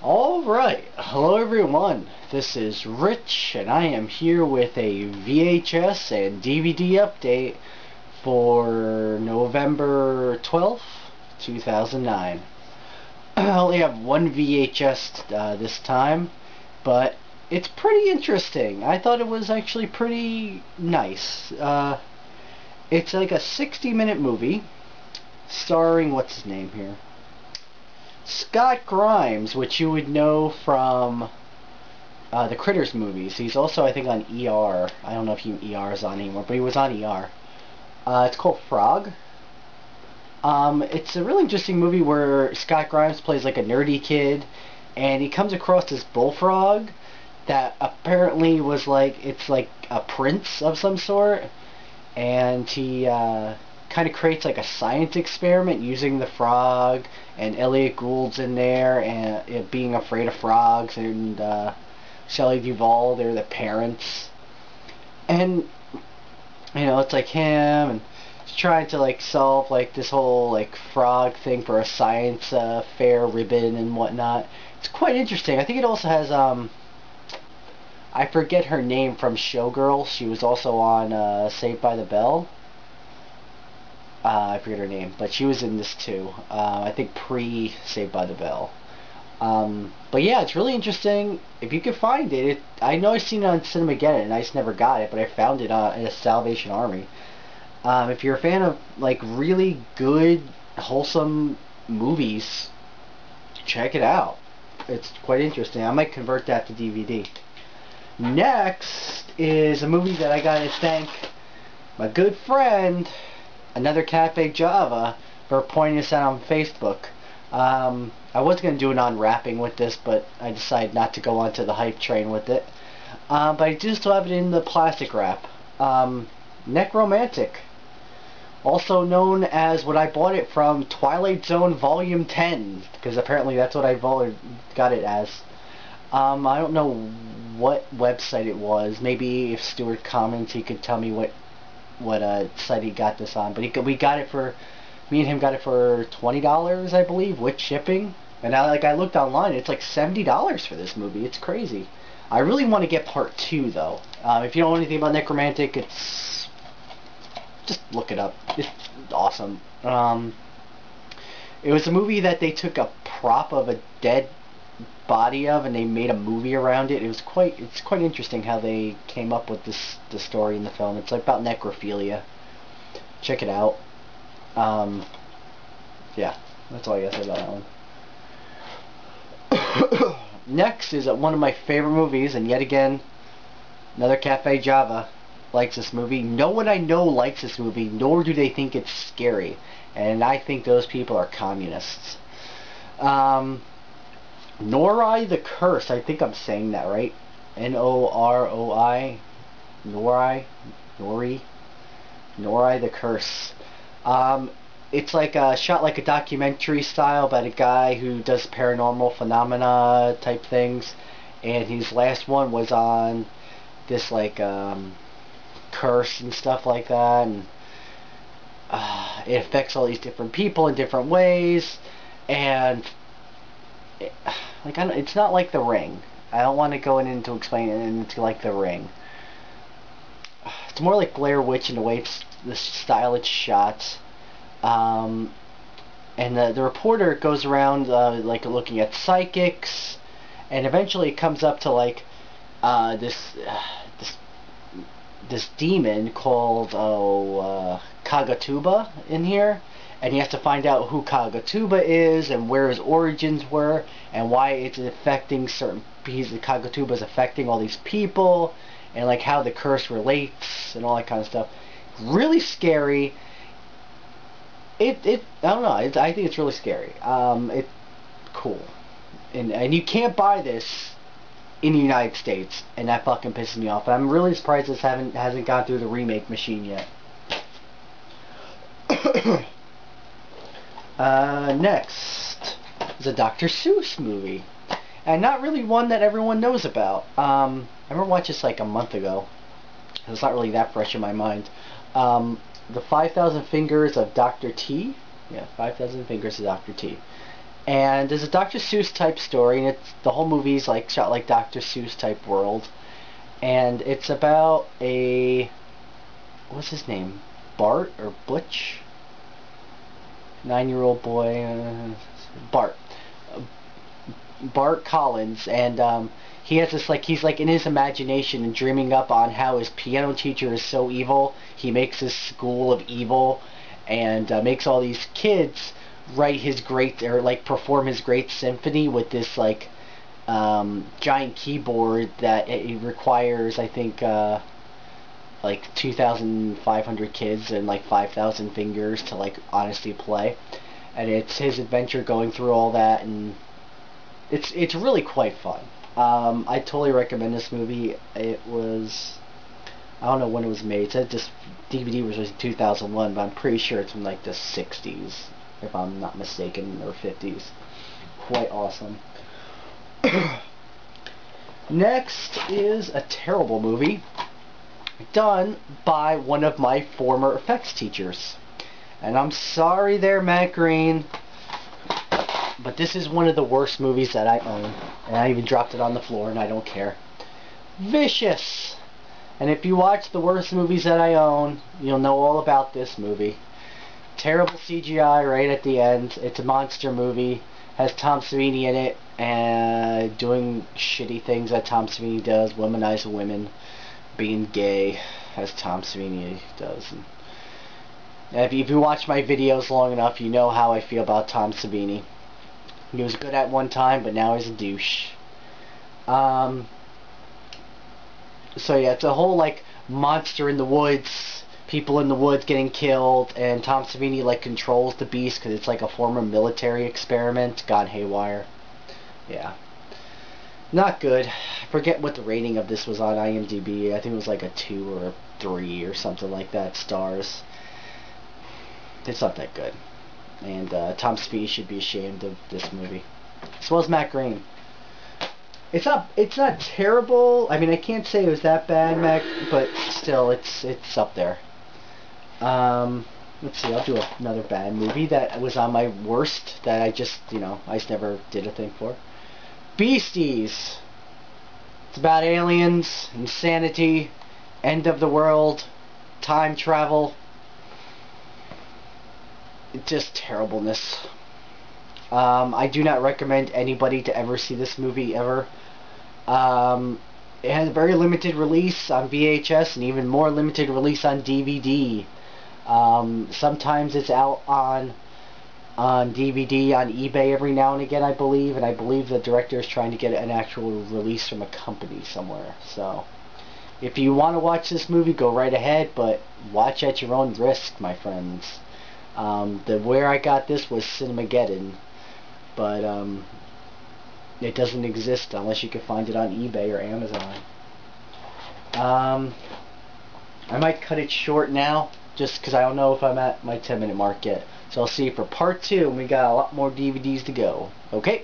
Alright, hello everyone, this is Rich and I am here with a VHS and DVD update for November 12th, 2009. I only have one VHS this time, but it's pretty interesting. I thought it was actually pretty nice. It's like a 60-minute movie starring, what's his name here? Scott Grimes, which you would know from the Critters movies. He's also, I think, on ER. I don't know if ER is on anymore, but he was on ER. It's called Frog. It's a really interesting movie where Scott Grimes plays like a nerdy kid, and he comes across this bullfrog that apparently was like, it's like a prince of some sort, and he kind of creates like a science experiment using the frog, and Elliot Gould's in there, and it being afraid of frogs, and Shelley Duvall, they're the parents, and you know, it's like him, and he's trying to like solve like this whole like frog thing for a science fair ribbon and whatnot. It's quite interesting. I think it also has I forget her name from Showgirls. She was also on Saved by the Bell. I forget her name, but she was in this too. I think pre-Saved by the Bell. But yeah, it's really interesting. If you can find it, I know I've seen it on Cinemageddon, and I just never got it, but I found it in a Salvation Army. If you're a fan of like really good, wholesome movies, check it out. It's quite interesting. I might convert that to DVD. Next is a movie that I gotta thank my good friend, Another Cafe Java, for pointing this out on Facebook. I was going to do an unwrapping with this, but I decided not to go onto the hype train with it. But I do still have it in the plastic wrap. Nekromantik, also known as what I bought it from, Twilight Zone Volume 10, because apparently that's what I got it as. I don't know what website it was. Maybe if Stuart comments, he could tell me what site he got this on, but me and him got it for $20, I believe, with shipping. And I looked online, it's like $70 for this movie. It's crazy. I really want to get part 2 though. If you don't know anything about Nekromantik, just look it up. It's awesome. It was a movie that they took a prop of a dead body of, and they made a movie around it. It's quite interesting how they came up with the story in the film. It's like about necrophilia. Check it out. Yeah, that's all I gotta say about that one. Next is one of my favorite movies, and yet again, Another Cafe Java likes this movie. No one I know likes this movie, nor do they think it's scary, and I think those people are communists. Noroi the Curse, I think I'm saying that right. Noroi, Noroi the Curse. It's like shot like a documentary style about a guy who does paranormal phenomena type things, and his last one was on this like curse and stuff like that, and it affects all these different people in different ways, and it's not like The Ring. I don't want to go into explaining it into like The Ring. It's more like Blair Witch in the way the style it's shot. And the reporter goes around like looking at psychics, and eventually it comes up to like this demon called Kagatuba in here, and he has to find out who Kagatuba is and where his origins were and why it's affecting certain pieces of Kagatuba is affecting all these people, and like how the curse relates and all that kind of stuff. Really scary. I don't know. I think it's really scary. It's cool, and you can't buy this in the United States, and that fucking pisses me off. And I'm really surprised this hasn't gone through the remake machine yet. Next is a Dr. Seuss movie, and not really one that everyone knows about. I remember watching this like a month ago. It's not really that fresh in my mind. The 5,000 Fingers of Dr. T. Yeah, 5,000 Fingers of Dr. T. And there's a Dr. Seuss type story, and the whole movie's like shot like Dr. Seuss type world. And it's about what's his name? Bart or Butch? 9-year-old boy, Bart. Bart Collins, and he has this he's in his imagination and dreaming up on how his piano teacher is so evil. He makes his school of evil, and makes all these kids write his perform his great symphony with this giant keyboard that it requires, I think, 2,500 kids and 5,000 fingers to honestly play. And it's his adventure going through all that, and it's really quite fun. I totally recommend this movie. It was, I don't know when it was made. It said this DVD was released in 2001, but I'm pretty sure it's from the 60s, if I'm not mistaken, or 50s. Quite awesome. Next is a terrible movie done by one of my former effects teachers. And I'm sorry there, Matt Green, but this is one of the worst movies that I own. And I even dropped it on the floor, and I don't care. Vicious! And if you watch the worst movies that I own, you'll know all about this movie. Terrible CGI right at the end. It's a monster movie. Has Tom Savini in it, and doing shitty things that Tom Savini does, womanize women, being gay, as Tom Savini does. And if you watch my videos long enough, you know how I feel about Tom Savini. He was good at one time, but now he's a douche. So yeah, it's a whole monster in the woods, people in the woods getting killed, and Tom Savini controls the beast because it's a former military experiment gone haywire. Yeah, not good. I forget what the rating of this was on IMDb. I think it was a 2 or a 3 or something like that stars. It's not that good. And Tom Savini should be ashamed of this movie, as well as Matt Green. It's not terrible. I mean, I can't say it was that bad, Mac, but still, it's up there. Let's see. I'll do another bad movie that was on my worst that I just never did a thing for. Beasties. It's about aliens, insanity, end of the world, time travel. Just terribleness. I do not recommend anybody to ever see this movie ever. It has a very limited release on VHS and even more limited release on DVD. Sometimes it's out on DVD on eBay every now and again, I believe, and I believe the director is trying to get an actual release from a company somewhere. So if you want to watch this movie, go right ahead, but watch at your own risk, my friends. Where I got this was Cinemageddon, but it doesn't exist unless you can find it on eBay or Amazon. I might cut it short now, just because I don't know if I'm at my 10-minute mark yet. So I'll see you for part 2, and we got a lot more DVDs to go. Okay?